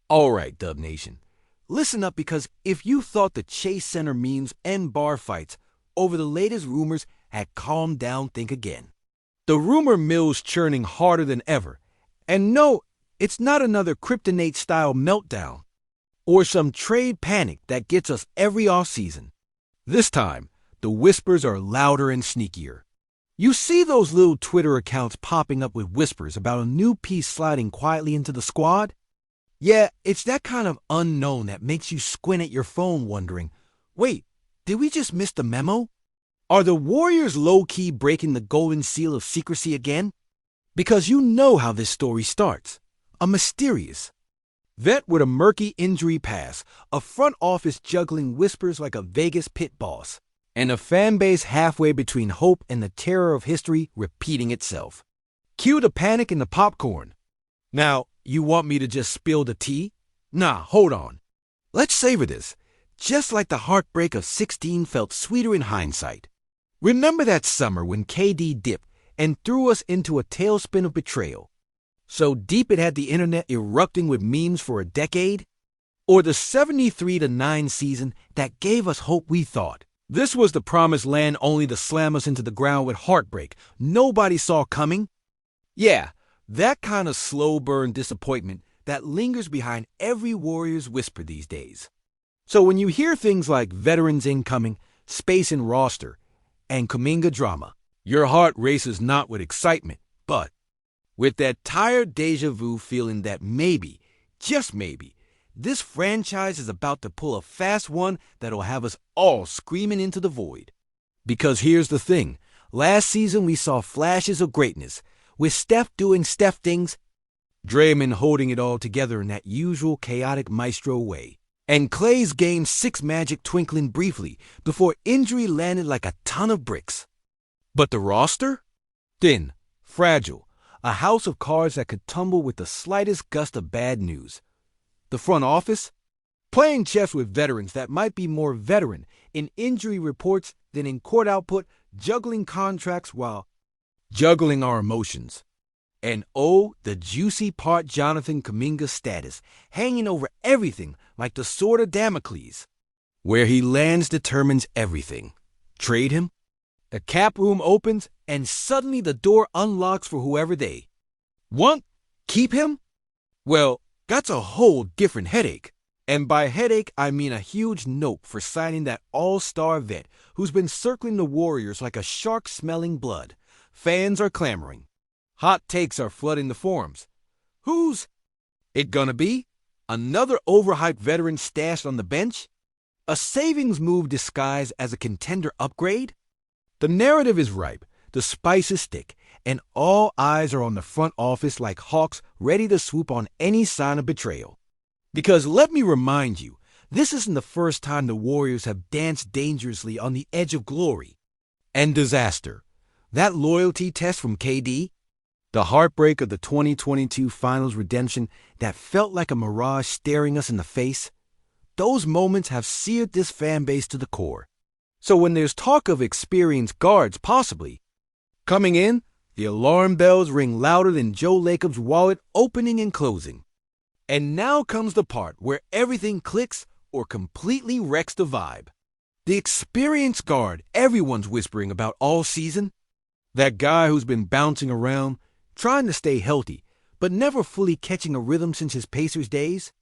All right, Dub Nation. Listen up because if you thought the Chase Center memes and bar fights over the latest rumors had calmed down, think again. The rumor mill's churning harder than ever. And no, it's not another kryptonite-style meltdown or some trade panic that gets us every offseason. This time, the whispers are louder and sneakier. You see those little Twitter accounts popping up with whispers about a new piece sliding quietly into the squad? Yeah, it's that kind of unknown that makes you squint at your phone wondering, wait, did we just miss the memo? Are the Warriors low-key breaking the golden seal of secrecy again? Because you know how this story starts. A mysterious vet with a murky injury past, a front office juggling whispers like a Vegas pit boss, and a fan base halfway between hope and the terror of history repeating itself. Cue the panic and the popcorn. Now, you want me to just spill the tea? Nah, hold on. Let's savor this, just like the heartbreak of 16 felt sweeter in hindsight. Remember that summer when KD dipped and threw us into a tailspin of betrayal? So deep it had the internet erupting with memes for a decade? Or the 73-9 season that gave us hope we thought this was the promised land only to slam us into the ground with heartbreak nobody saw coming? Yeah, that kind of slow burn disappointment that lingers behind every Warriors whisper these days. So when you hear things like veterans incoming, space in roster, and Kuminga drama, your heart races not with excitement, but with that tired deja vu feeling that maybe, just maybe, this franchise is about to pull a fast one that'll have us all screaming into the void. Because here's the thing, last season we saw flashes of greatness, with Steph doing Steph things, Draymond holding it all together in that usual chaotic maestro way, and Klay's Game 6 magic twinkling briefly before injury landed like a ton of bricks. But the roster? Thin, fragile, a house of cards that could tumble with the slightest gust of bad news. The front office? Playing chess with veterans that might be more veteran in injury reports than in court output, juggling contracts while juggling our emotions. And oh, the juicy part Jonathan Kuminga's status, hanging over everything like the sword of Damocles. Where he lands determines everything. Trade him? The cap room opens, and suddenly the door unlocks for whoever they want. Keep him? Well, that's a whole different headache. And by headache, I mean a huge nope for signing that all-star vet who's been circling the Warriors like a shark smelling blood. Fans are clamoring. Hot takes are flooding the forums. Who's it gonna be? Another overhyped veteran stashed on the bench? A savings move disguised as a contender upgrade? The narrative is ripe, the spice is thick, and all eyes are on the front office like hawks ready to swoop on any sign of betrayal. Because let me remind you, this isn't the first time the Warriors have danced dangerously on the edge of glory and disaster. That loyalty test from KD, the heartbreak of the 2022 Finals redemption that felt like a mirage staring us in the face, those moments have seared this fan base to the core. So when there's talk of experienced guards possibly coming in, the alarm bells ring louder than Joe Lacob's wallet opening and closing. And now comes the part where everything clicks or completely wrecks the vibe. The experienced guard everyone's whispering about all season, that guy who's been bouncing around, trying to stay healthy, but never fully catching a rhythm since his Pacers days.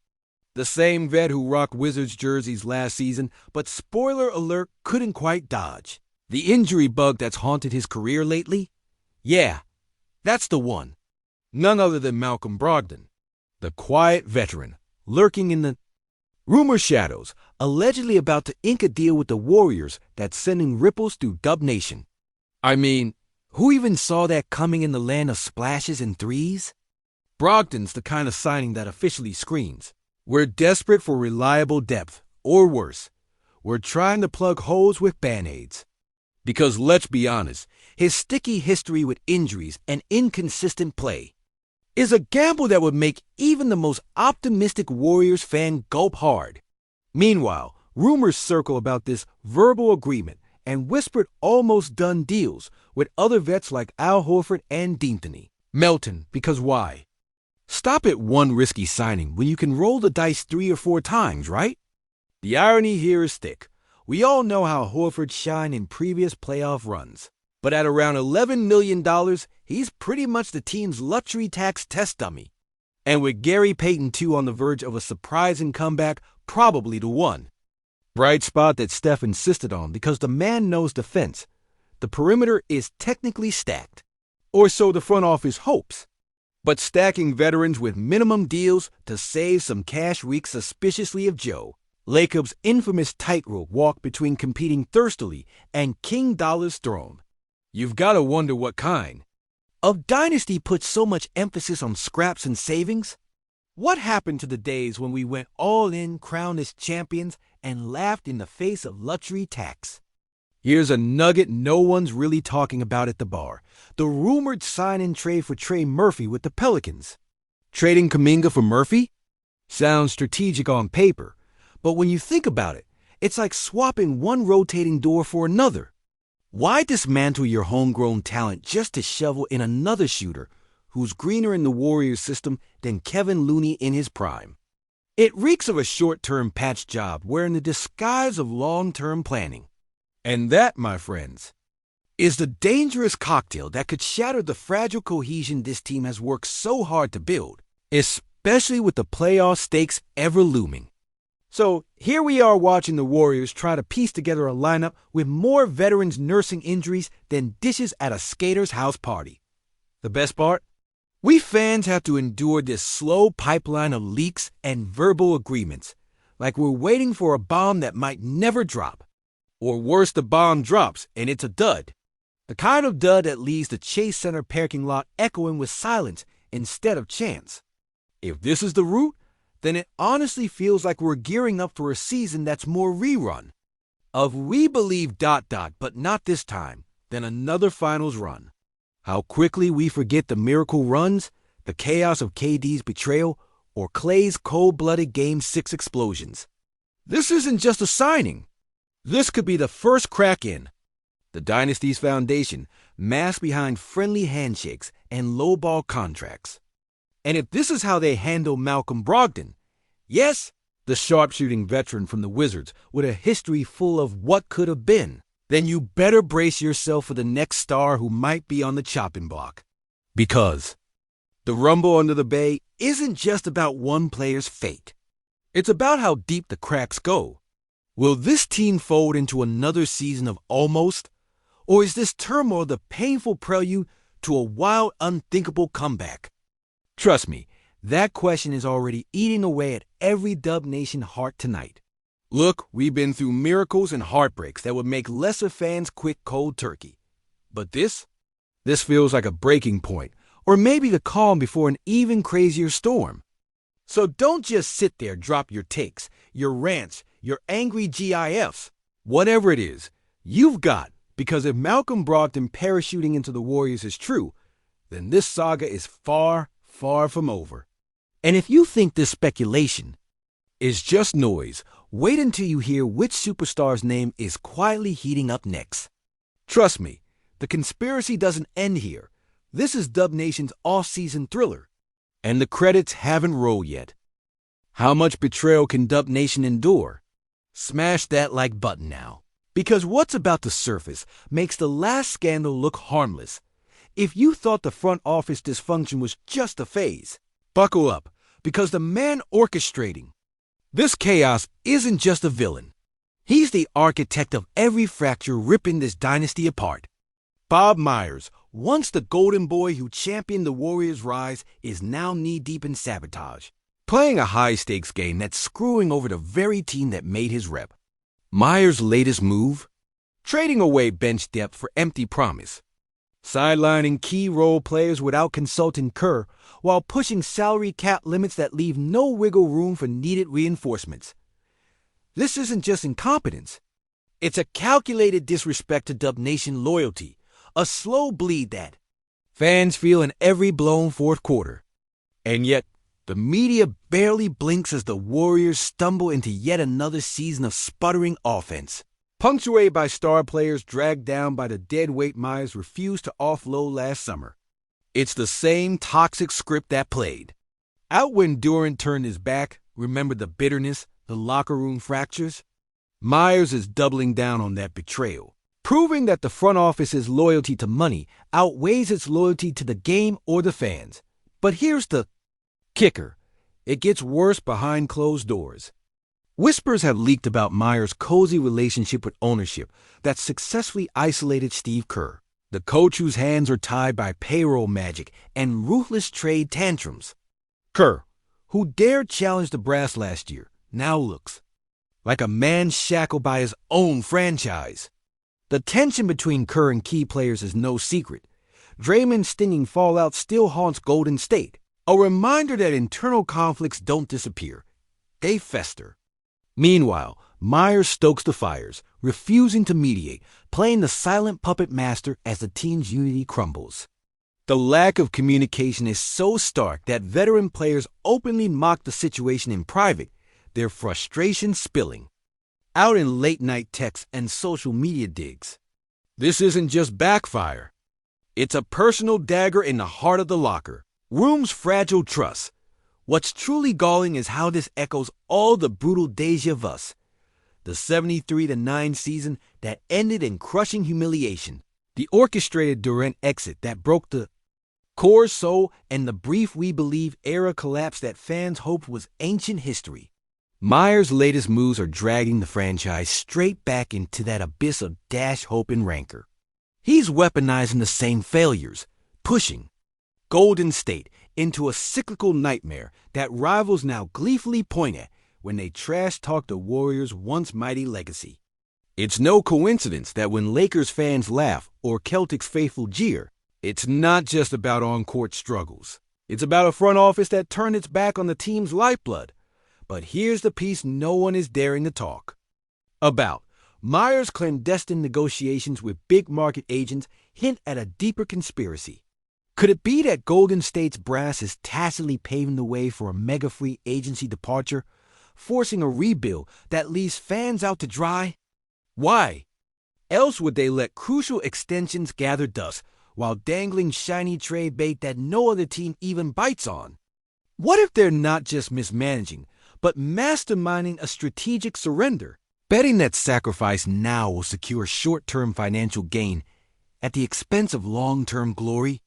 The same vet who rocked Wizards jerseys last season, but spoiler alert, couldn't quite dodge the injury bug that's haunted his career lately. Yeah, that's the one. None other than Malcolm Brogdon, the quiet veteran, lurking in the rumor shadows, allegedly about to ink a deal with the Warriors that's sending ripples through Dub Nation. I mean, who even saw that coming in the land of splashes and threes? Brogdon's the kind of signing that officially screams, we're desperate for reliable depth, or worse, we're trying to plug holes with Band-Aids. Because let's be honest, his sticky history with injuries and inconsistent play is a gamble that would make even the most optimistic Warriors fan gulp hard. Meanwhile, rumors circle about this verbal agreement and whispered almost done deals with other vets like Al Horford and D'Anthony Melton, because why? Stop at one risky signing when you can roll the dice 3 or 4 times, right? The irony here is thick. We all know how Horford shined in previous playoff runs. But at around $11 million, he's pretty much the team's luxury tax test dummy. And with Gary Payton 2 on the verge of a surprising comeback, probably the one. Bright spot that Steph insisted on because the man knows defense. The perimeter is technically stacked. Or so the front office hopes. But stacking veterans with minimum deals to save some cash reeks suspiciously of Joe. Lacob's infamous tightrope walk between competing thirstily and King Dollar's throne. You've got to wonder what kind of dynasty puts so much emphasis on scraps and savings. What happened to the days when we went all in, crowned as champions, and laughed in the face of luxury tax? Here's a nugget no one's really talking about at the bar. The rumored sign-in trade for Trey Murphy with the Pelicans. Trading Kuminga for Murphy? Sounds strategic on paper, but when you think about it, it's like swapping one rotating door for another. Why dismantle your homegrown talent just to shovel in another shooter who's greener in the Warriors system than Kevin Looney in his prime? It reeks of a short-term patch job wearing the disguise of long-term planning. And that, my friends, is the dangerous cocktail that could shatter the fragile cohesion this team has worked so hard to build, especially with the playoff stakes ever looming. So here we are watching the Warriors try to piece together a lineup with more veterans nursing injuries than dishes at a skater's house party. The best part? We fans have to endure this slow pipeline of leaks and verbal agreements, like we're waiting for a bomb that might never drop. Or worse, the bomb drops and it's a dud. The kind of dud that leaves the Chase Center parking lot echoing with silence instead of chants. If this is the route, then it honestly feels like we're gearing up for a season that's more rerun of we believe ... but not this time, than another finals run. How quickly we forget the miracle runs, the chaos of KD's betrayal, or Klay's cold-blooded Game 6 explosions. This isn't just a signing. This could be the first crack in the dynasty's foundation, masked behind friendly handshakes and lowball contracts. And if this is how they handle Malcolm Brogdon, yes, the sharpshooting veteran from the Wizards with a history full of what could have been, then you better brace yourself for the next star who might be on the chopping block. Because the rumble under the bay isn't just about one player's fate. It's about how deep the cracks go. Will this team fold into another season of almost? Or is this turmoil the painful prelude to a wild, unthinkable comeback? Trust me, that question is already eating away at every Dub Nation heart tonight. Look, we've been through miracles and heartbreaks that would make lesser fans quit cold turkey. But this feels like a breaking point, or maybe the calm before an even crazier storm. So don't just sit there, drop your takes, your rants, your angry GIFs. Whatever it is, you've got, because if Malcolm Brogdon parachuting into the Warriors is true, then this saga is far from over. And if you think this speculation is just noise, wait until you hear which superstar's name is quietly heating up next. Trust me, the conspiracy doesn't end here. This is Dub Nation's off-season thriller, and the credits haven't rolled yet. How much betrayal can Dub Nation endure? Smash that like button now, because what's about to surface makes the last scandal look harmless. If you thought the front office dysfunction was just a phase, buckle up, because the man orchestrating this chaos isn't just a villain. He's the architect of every fracture ripping this dynasty apart. Bob Myers, once the golden boy who championed the Warriors' rise, is now knee-deep in sabotage, playing a high-stakes game that's screwing over the very team that made his rep. Myers' latest move? Trading away bench depth for empty promise. Sidelining key role players without consulting Kerr, while pushing salary cap limits that leave no wiggle room for needed reinforcements. This isn't just incompetence. It's a calculated disrespect to Dub Nation loyalty, a slow bleed that fans feel in every blown fourth quarter. And yet, the media barely blinks as the Warriors stumble into yet another season of sputtering offense, punctuated by star players dragged down by the deadweight Myers refused to offload last summer. It's the same toxic script that played. Out when Durant turned his back, remember the bitterness, the locker room fractures? Myers is doubling down on that betrayal, proving that the front office's loyalty to money outweighs its loyalty to the game or the fans. But here's the kicker. It gets worse behind closed doors. Whispers have leaked about Myers' cozy relationship with ownership that successfully isolated Steve Kerr, the coach whose hands are tied by payroll magic and ruthless trade tantrums. Kerr, who dared challenge the brass last year, now looks like a man shackled by his own franchise. The tension between Kerr and key players is no secret. Draymond's stinging fallout still haunts Golden State, a reminder that internal conflicts don't disappear. They fester. Meanwhile, Myers stokes the fires, refusing to mediate, playing the silent puppet master as the team's unity crumbles. The lack of communication is so stark that veteran players openly mock the situation in private, their frustration spilling out in late-night texts and social media digs. This isn't just backfire. It's a personal dagger in the heart of the locker room's fragile trust. What's truly galling is how this echoes all the brutal déjà vus. The 73-9 season that ended in crushing humiliation. The orchestrated Durant exit that broke the core soul, and the brief we believe era collapse that fans hoped was ancient history. Myers' latest moves are dragging the franchise straight back into that abyss of dash, hope, and rancor. He's weaponizing the same failures, pushing Golden State into a cyclical nightmare that rivals now gleefully point at when they trash-talk the Warriors' once mighty legacy. It's no coincidence that when Lakers fans laugh or Celtics faithful jeer, it's not just about on-court struggles. It's about a front office that turned its back on the team's lifeblood. But here's the piece no one is daring to talk about. Myers' clandestine negotiations with big-market agents hint at a deeper conspiracy. Could it be that Golden State's brass is tacitly paving the way for a mega-free agency departure, forcing a rebuild that leaves fans out to dry? Why else would they let crucial extensions gather dust while dangling shiny trade bait that no other team even bites on? What if they're not just mismanaging, but masterminding a strategic surrender, betting that sacrifice now will secure short-term financial gain at the expense of long-term glory?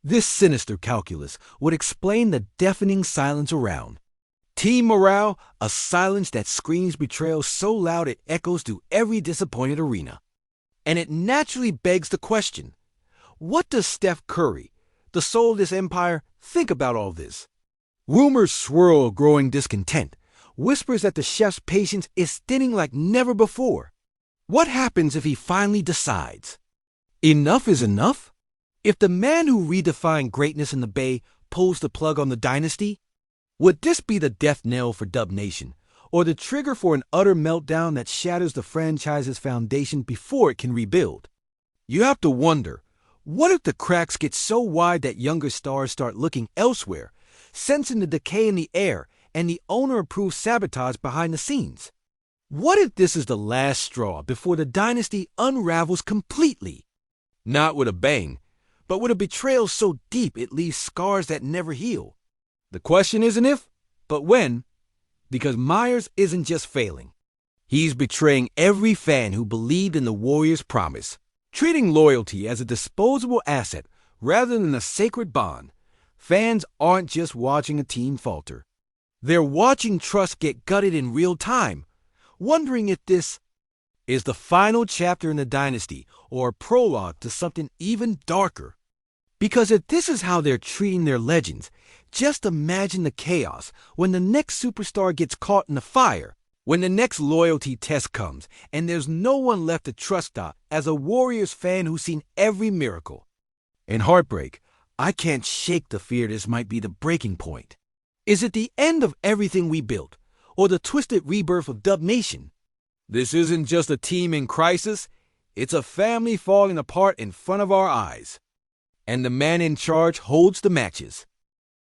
This sinister calculus would explain the deafening silence around team morale, a silence that screams betrayal so loud it echoes through every disappointed arena. And it naturally begs the question, what does Steph Curry, the soul of this empire, think about all this? Rumors swirl of growing discontent, whispers that the chef's patience is thinning like never before. What happens if he finally decides enough is enough? If the man who redefined greatness in the Bay pulls the plug on the dynasty, would this be the death knell for Dub Nation, or the trigger for an utter meltdown that shatters the franchise's foundation before it can rebuild? You have to wonder, what if the cracks get so wide that younger stars start looking elsewhere, sensing the decay in the air and the owner-approved sabotage behind the scenes? What if this is the last straw before the dynasty unravels completely? Not with a bang, but with a betrayal so deep it leaves scars that never heal. The question isn't if, but when, because Myers isn't just failing. He's betraying every fan who believed in the Warriors' promise, treating loyalty as a disposable asset rather than a sacred bond. Fans aren't just watching a team falter. They're watching trust get gutted in real time, wondering if this is the final chapter in the dynasty or a prologue to something even darker. Because if this is how they're treating their legends, just imagine the chaos when the next superstar gets caught in the fire, when the next loyalty test comes, and there's no one left to trust as a Warriors fan who's seen every miracle. In heartbreak, I can't shake the fear this might be the breaking point. Is it the end of everything we built, or the twisted rebirth of Dub Nation? This isn't just a team in crisis, it's a family falling apart in front of our eyes. And the man in charge holds the matches.